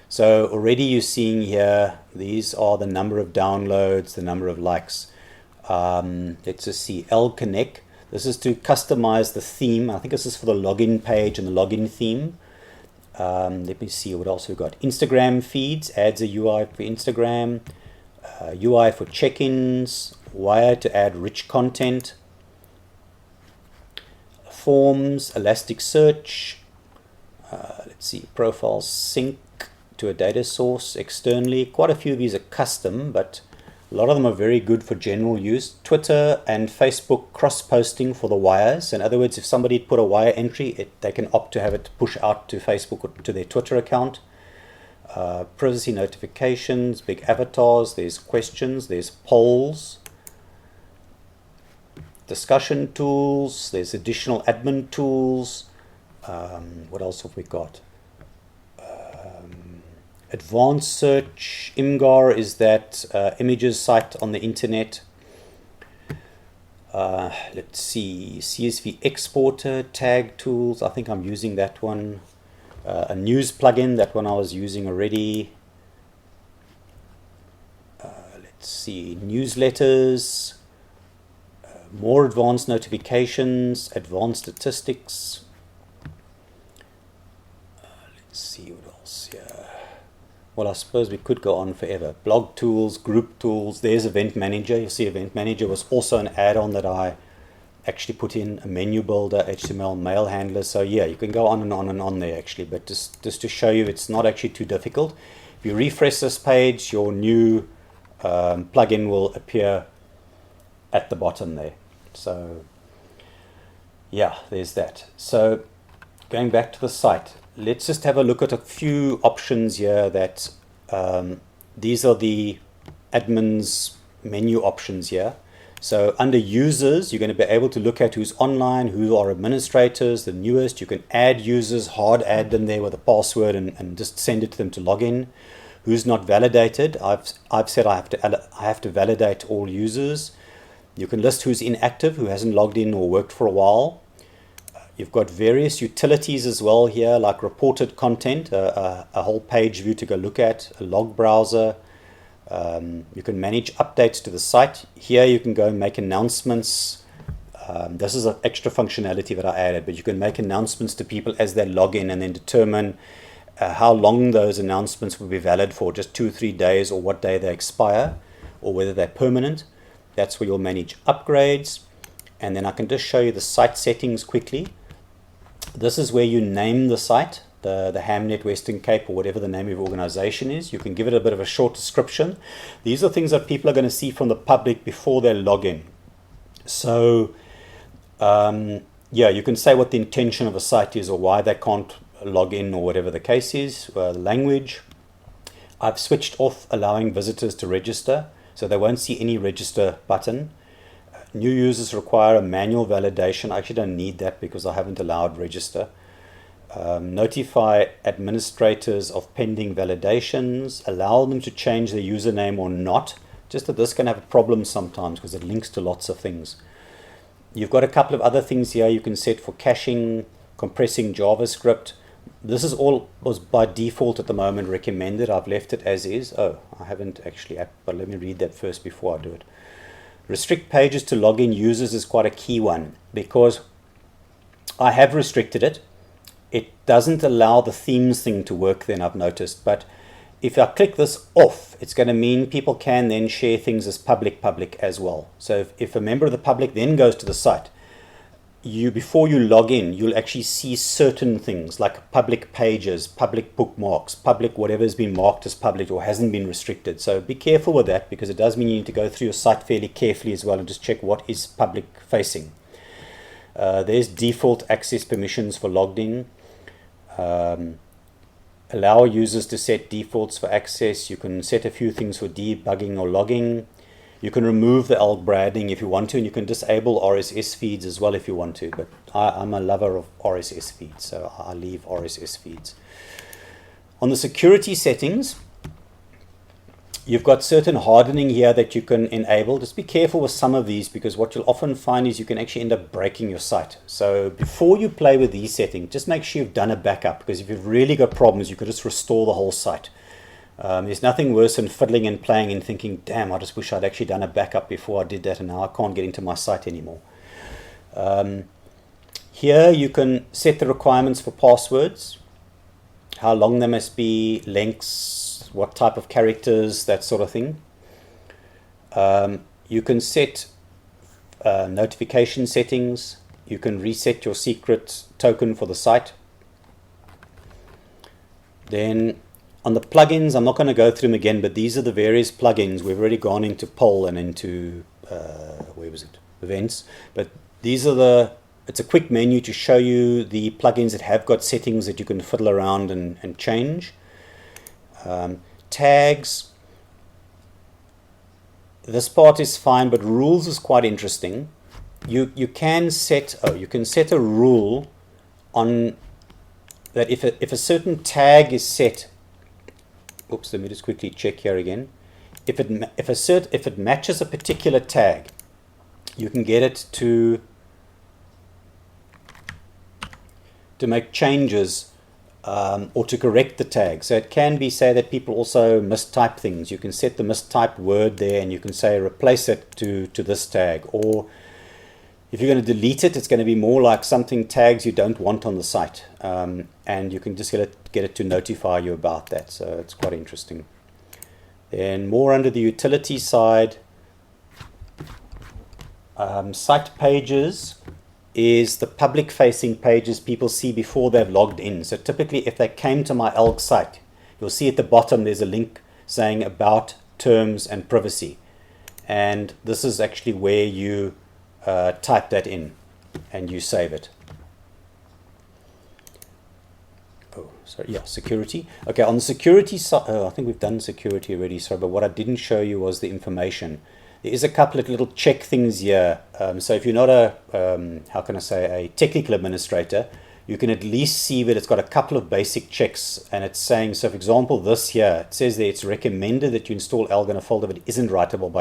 So already you're seeing here, these are the number of downloads, the number of likes. Let's just see, Elgg Connect. This is to customize the theme. I think this is for the login page and the login theme. Let me see what else we've got. Instagram feeds, adds a UI for Instagram, UI for check-ins, Wire to add rich content, forms, Elasticsearch. Let's see, profiles sync to a data source externally. Quite a few of these are custom, but a lot of them are very good for general use. Twitter and Facebook cross-posting for the wires. In other words, if somebody put a wire entry, they can opt to have it push out to Facebook or to their Twitter account. Privacy notifications, big avatars, there's questions, there's polls, discussion tools, there's additional admin tools. What else have we got? Advanced search. Imgur is that images site on the internet. Let's see, CSV exporter, tag tools. I think I'm using that one. A news plugin, that one I was using already. Let's see, newsletters, more advanced notifications, advanced statistics. Let's see what else here. Well, I suppose we could go on forever. Blog tools, group tools. There's Event Manager. You see Event Manager was also an add-on that I actually put in, a menu builder, HTML, mail handler. So yeah, you can go on and on and on there actually, but just to show you it's not actually too difficult. If you refresh this page, your new plugin will appear at the bottom there. So yeah, there's that. So going back to the site, let's just have a look at a few options here that these are the admin's menu options here. So under users, you're going to be able to look at who's online, who are administrators, the newest. You can add users, hard add them there with a password and just send it to them to log in. Who's not validated? I've said I have to validate all users. You can list who's inactive, who hasn't logged in or worked for a while. You've got various utilities as well here, like reported content, a whole page view to go look at, a log browser. You can manage updates to the site. Here you can go and make announcements. This is an extra functionality that I added, but you can make announcements to people as they log in and then determine how long those announcements will be valid for, just 2 or 3 days, or what day they expire, or whether they're permanent. That's where you'll manage upgrades. And then I can just show you the site settings quickly. This is where you name the site, the Hamnet Western Cape, or whatever the name of your organization is. You can give it a bit of a short description. These are things that people are going to see from the public before they log in. So yeah, you can say what the intention of a site is or why they can't log in or whatever the case is. Language. I've switched off allowing visitors to register, so they won't see any register button. New users require a manual validation. I actually don't need that because I haven't allowed register. Notify administrators of pending validations. Allow them to change their username or not. Just that this can have a problem sometimes because it links to lots of things. You've got a couple of other things here you can set for caching, compressing JavaScript. This is all was by default at the moment recommended. I've left it as is. Oh, I haven't actually, but let me read that first before I do it. Restrict pages to login users is quite a key one because I have restricted it. It doesn't allow the themes thing to work then, I've noticed. But if I click this off, it's going to mean people can then share things as public as well. So if a member of the public then goes to the site, before you log in, you'll actually see certain things like public pages, public bookmarks, public whatever has been marked as public or hasn't been restricted. So be careful with that because it does mean you need to go through your site fairly carefully as well and just check what is public facing. There's default access permissions for logged in. Allow users to set defaults for access. You can set a few things for debugging or logging. You can remove the Elgg branding if you want to, and you can disable RSS feeds as well if you want to. But I'm a lover of RSS feeds, so I leave RSS feeds. On the security settings, you've got certain hardening here that you can enable. Just be careful with some of these because what you'll often find is you can actually end up breaking your site. So before you play with these settings, just make sure you've done a backup because if you've really got problems, you could just restore the whole site. There's nothing worse than fiddling and playing and thinking, damn, I just wish I'd actually done a backup before I did that and now I can't get into my site anymore. Here you can set the requirements for passwords, how long they must be, lengths, what type of characters, that sort of thing. You can set notification settings. You can reset your secret token for the site. Then on the plugins, I'm not going to go through them again, but these are the various plugins. We've already gone into poll and into, events. But these are it's a quick menu to show you the plugins that have got settings that you can fiddle around and change. Tags. This part is fine, but rules is quite interesting. You can set a rule on that if a certain tag is set. Oops, let me just quickly check here again. If it matches a particular tag, you can get it to make changes or to correct the tag. So it can be, say, that people also mistype things. You can set the mistyped word there and you can say replace it to this tag. Or if you're going to delete it, it's going to be more like something tags you don't want on the site. And you can just get it get it to notify you about that. So it's quite interesting. Then more under the utility side, site pages is the public facing pages people see before they've logged in. So typically if they came to my Elgg site, you'll see at the bottom there's a link saying about, terms and privacy. And this is actually where you type that in and you save it. Oh, sorry, yeah, security. Okay, on the security side, I think we've done security already, sorry, but what I didn't show you was the information. There is a couple of little check things here. So if you're not a, how can I say, a technical administrator, you can at least see that it's got a couple of basic checks, and it's saying, so for example, this here, it says that it's recommended that you install Elgg in a folder that isn't writable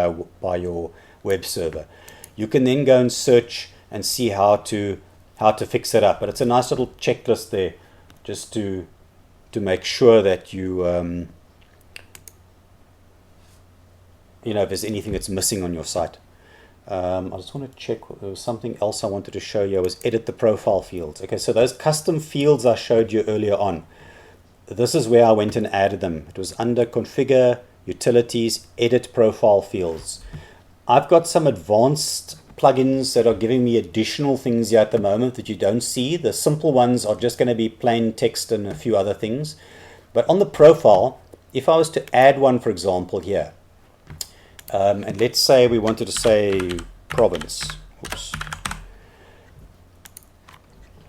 by your web server. You can then go and search and see how to fix it up. But it's a nice little checklist there, just to make sure that you, you know, if there's anything that's missing on your site. I just want to check, there was something else I wanted to show you, was edit the profile fields. Okay, so those custom fields I showed you earlier on, this is where I went and added them. It was under configure, utilities, edit profile fields. I've got some advanced plugins that are giving me additional things here at the moment that you don't see. The simple ones are just going to be plain text and a few other things. But on the profile, if I was to add one, for example, here, and let's say we wanted to say province. Oops.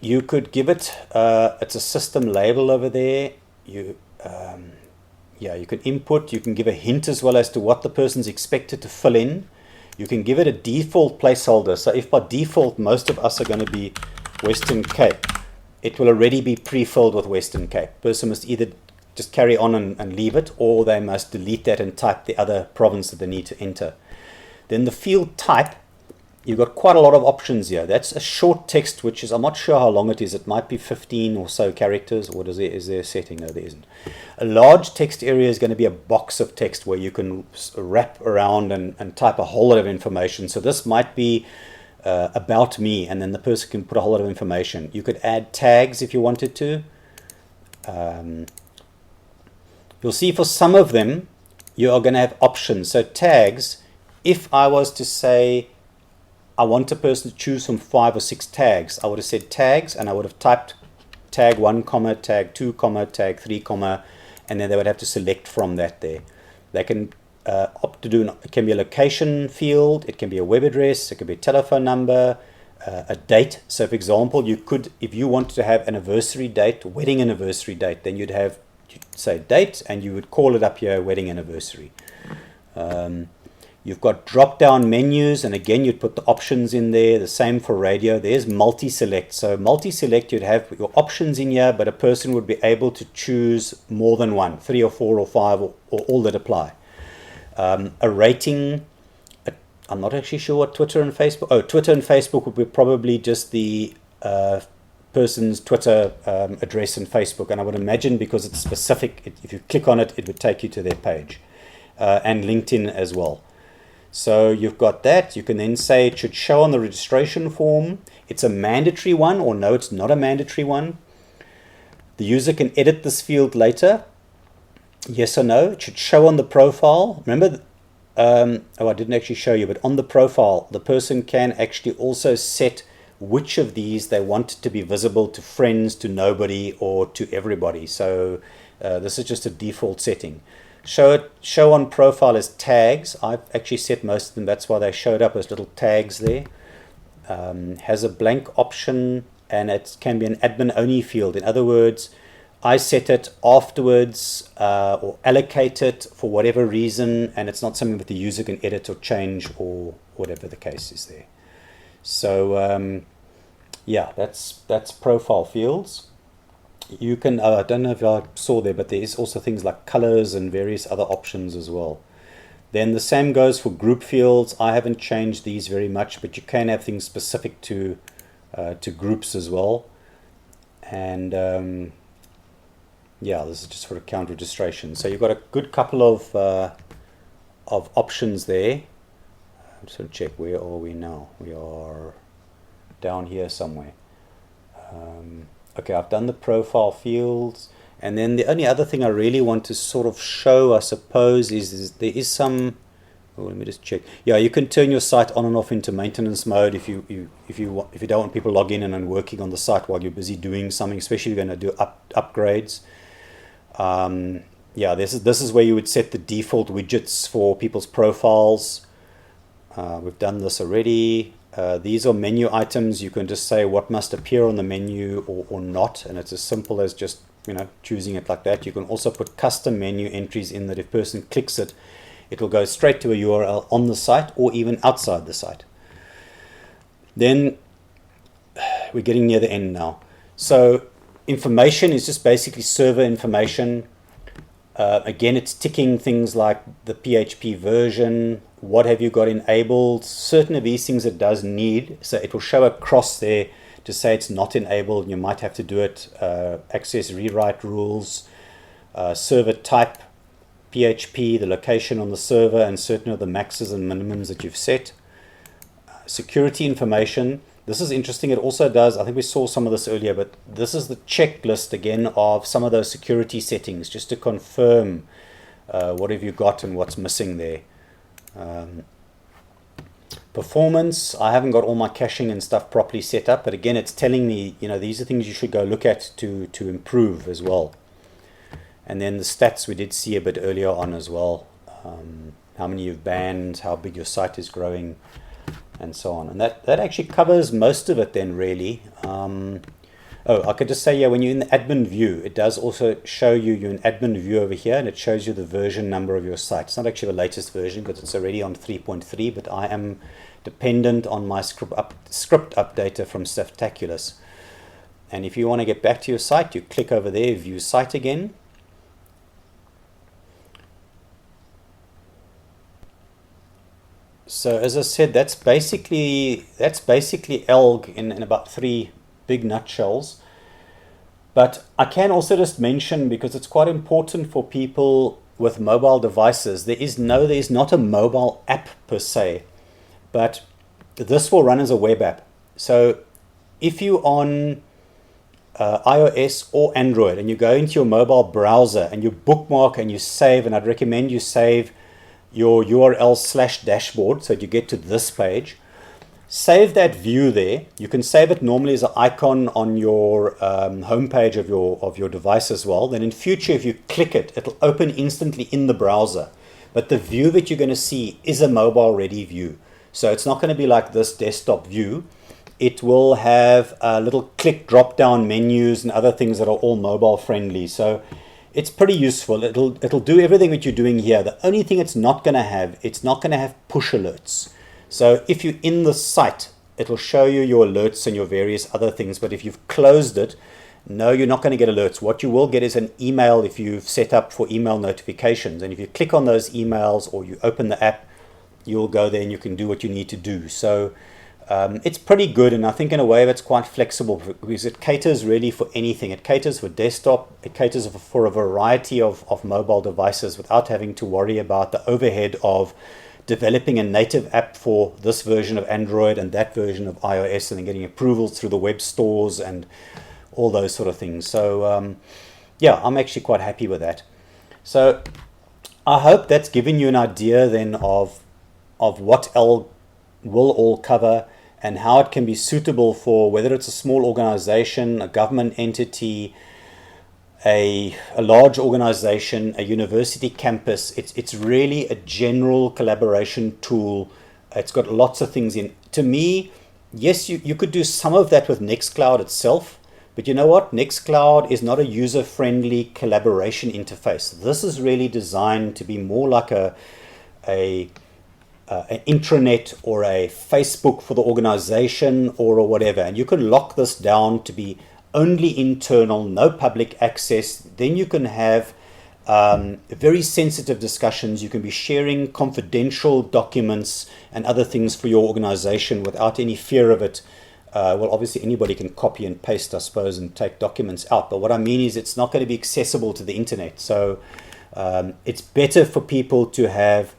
You could give it, it's a system label over there. You can input, you can give a hint as well as to what the person's expected to fill in. You can give it a default placeholder. So if by default most of us are going to be Western Cape, it will already be pre-filled with Western Cape. Person must either just carry on and leave it, or they must delete that and type the other province that they need to enter. Then the field type, you've got quite a lot of options here. That's a short text, which is, I'm not sure how long it is. It might be 15 or so characters, or is there a setting? No, there isn't. A large text area is going to be a box of text where you can wrap around and type a whole lot of information. So this might be about me, and then the person can put a whole lot of information. You could add tags if you wanted to. You'll see for some of them, you are going to have options. So tags, if I was to say, I want a person to choose from 5 or 6 tags, I would have said tags, and I would have typed tag 1, comma, tag 2, comma, tag 3, comma, and then they would have to select from that there. They can opt to do, it can be a location field, it can be a web address, it can be a telephone number, a date. So for example, you could, if you wanted to have anniversary date, wedding anniversary date, then you'd say date, and you would call it up here wedding anniversary. You've got drop down menus, and again you'd put the options in there. The same for radio. There's multi-select. So multi-select, you'd have your options in here, but a person would be able to choose more than one, 3 or 4 or 5, or all that apply. A rating, I'm not actually sure what Twitter and Facebook, Twitter and Facebook would be probably just the person's Twitter address and Facebook, and I would imagine because it's specific, if you click on it, it would take you to their page, and LinkedIn as well. So you've got that. You can then say it should show on the registration form. It's a mandatory one, or no, it's not a mandatory one. The user can edit this field later. Yes or no. It should show on the profile. Remember, I didn't actually show you, but on the profile, the person can actually also set which of these they want to be visible to friends, to nobody, or to everybody. So this is just a default setting. Show on profile as tags. I've actually set most of them. That's why they showed up as little tags there. Has a blank option, and it can be an admin only field. In other words, I set it afterwards or allocate it for whatever reason, and it's not something that the user can edit or change or whatever the case is there. So yeah, that's profile fields. You can, I don't know if I saw there, but there is also things like colors and various other options as well. Then the same goes for group fields. I haven't changed these very much, but you can have things specific to groups as well. And yeah, this is just for account registration. So you've got a good couple of options there. I'm just going to check, where are we now? We are down here somewhere. Okay, I've done the profile fields, And then the only other thing I really want to sort of show, I suppose, is there is some. Oh, let me just check. Yeah, you can turn your site on and off into maintenance mode if you don't want people log in and working on the site while you're busy doing something, especially if you're going to do upgrades. Yeah, this is where you would set the default widgets for people's profiles. We've done this already. These are menu items. You can just say what must appear on the menu or not, and it's as simple as just choosing it like that. You can also put custom menu entries in that if a person clicks it, it will go straight to a URL on the site or even outside the site. Then we're getting near the end now. So information is just basically server information. Again, it's ticking things like the PHP version, what have you got enabled. Certain of these things it does need, so it will show a cross there to say it's not enabled. You might have to do it. Access rewrite rules, server type, PHP, the location on the server, and certain of the maxes and minimums that you've set. Security information. This is interesting. It also does, I think we saw some of this earlier, but this is the checklist again of some of those security settings, just to confirm what have you got and what's missing there. Performance, I haven't got all my caching and stuff properly set up, but again, it's telling me, these are things you should go look at to improve as well. And then the stats we did see a bit earlier on as well. How many you've banned, how big your site is growing, and so on. And that actually covers most of it then, really. I could just say, when you're in the admin view, it does also show you're in admin view over here, and it shows you the version number of your site. It's not actually the latest version because it's already on 3.3, but I am dependent on my script updater from Staftaculous. And if you want to get back to your site, you click over there, view site again. So as I said, that's basically Elgg in about 3 big nutshells. But I can also just mention, because it's quite important for people with mobile devices, there is not a mobile app per se, but this will run as a web app. So if you're on iOS or Android and you go into your mobile browser and you bookmark and you save, and I'd recommend you save your URL /dashboard so that you get to this page. Save that view there. You can save it normally as an icon on your home page of your device as well. Then in future, if you click it, it'll open instantly in the browser. But the view that you're going to see is a mobile ready view. So it's not going to be like this desktop view. It will have little click drop down menus and other things that are all mobile friendly. So it's pretty useful. It'll do everything that you're doing here. The only thing it's not going to have push alerts. So if you're in the site, it'll show you your alerts and your various other things. But if you've closed it, no, you're not going to get alerts. What you will get is an email if you've set up for email notifications. And if you click on those emails or you open the app, you'll go there and you can do what you need to do. So it's pretty good, and I think in a way that's quite flexible because it caters really for anything. It caters for desktop, it caters for a variety of mobile devices without having to worry about the overhead of developing a native app for this version of Android and that version of iOS, and then getting approvals through the web stores and all those sort of things. So I'm actually quite happy with that. So I hope that's given you an idea then of what Elgg will all cover and how it can be suitable for whether it's a small organization, a government entity, a large organization, a university campus. It's really a general collaboration tool. It's got lots of things in. To me, yes, you could do some of that with Nextcloud itself, but you know what? Nextcloud is not a user-friendly collaboration interface. This is really designed to be more like an intranet or a Facebook for the organization or whatever. And you can lock this down to be only internal, no public access. Then you can have very sensitive discussions. You can be sharing confidential documents and other things for your organization without any fear of it. Well, obviously anybody can copy and paste, I suppose, and take documents out. But what I mean is it's not going to be accessible to the internet. So it's better for people to have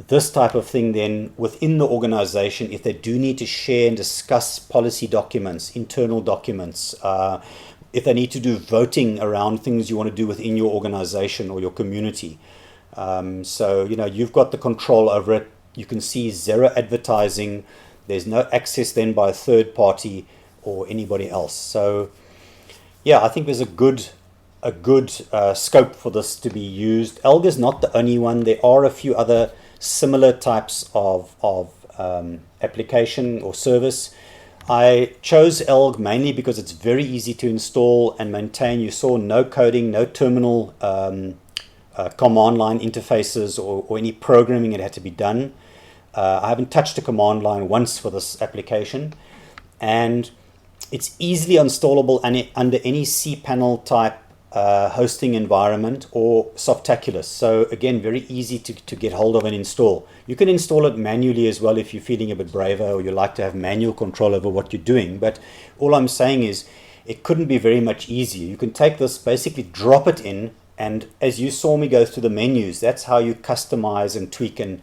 this type of thing then within the organization if they do need to share and discuss policy documents, internal documents, if they need to do voting around things you want to do within your organization or your community. So, you've got the control over it. You can see zero advertising. There's no access then by a third party or anybody else. So, yeah, I think there's a good scope for this to be used. Elgg is not the only one. There are a few other similar types of application or service. I chose Elgg mainly because it's very easy to install and maintain. You saw no coding, no terminal command line interfaces or any programming that had to be done. I haven't touched a command line once for this application, and it's easily installable under any cPanel type hosting environment or Softaculous. So again, very easy to get hold of and install. You can install it manually as well if you're feeling a bit braver or you like to have manual control over what you're doing. But all I'm saying is it couldn't be very much easier. You can take this, basically drop it in, and as you saw me go through the menus, that's how you customize and tweak and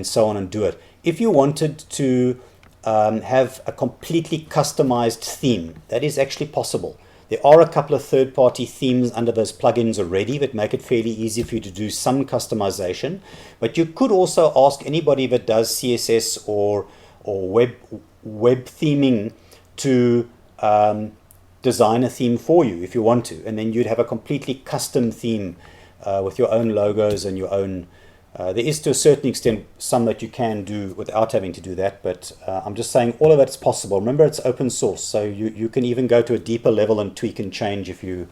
so on and do it. If you wanted to have a completely customized theme, that is actually possible. There are a couple of third-party themes under those plugins already that make it fairly easy for you to do some customization. But you could also ask anybody that does CSS or web theming to design a theme for you if you want to, and then you'd have a completely custom theme with your own logos and your own. There is, to a certain extent, some that you can do without having to do that, but I'm just saying all of that's possible. Remember, it's open source, so you can even go to a deeper level and tweak and change if you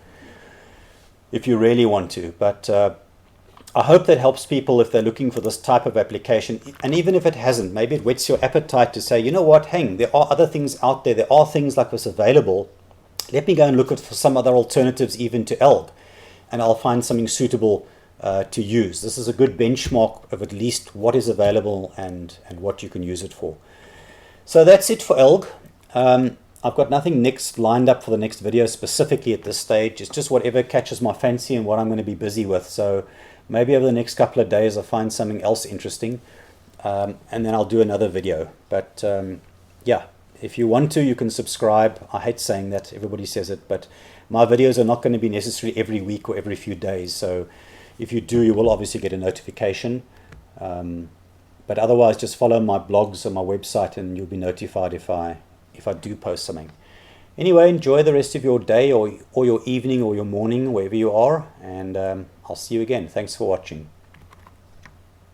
really want to. But I hope that helps people if they're looking for this type of application. And even if it hasn't, maybe it whets your appetite to say, you know what, hang, there are other things out there. There are things like this available. Let me go and look for some other alternatives even to Elgg, and I'll find something suitable to use. This is a good benchmark of at least what is available and what you can use it for. So that's it for Elgg. I've got nothing next lined up for the next video specifically at this stage. It's just whatever catches my fancy and what I'm going to be busy with. So maybe over the next couple of days I'll find something else interesting, and then I'll do another video. But yeah, if you want to, you can subscribe. I hate saying that, everybody says it, but my videos are not going to be necessarily every week or every few days. So if you do, you will obviously get a notification. But otherwise, just follow my blogs on my website and you'll be notified if I do post something. Anyway, enjoy the rest of your day or your evening or your morning, wherever you are. And I'll see you again. Thanks for watching.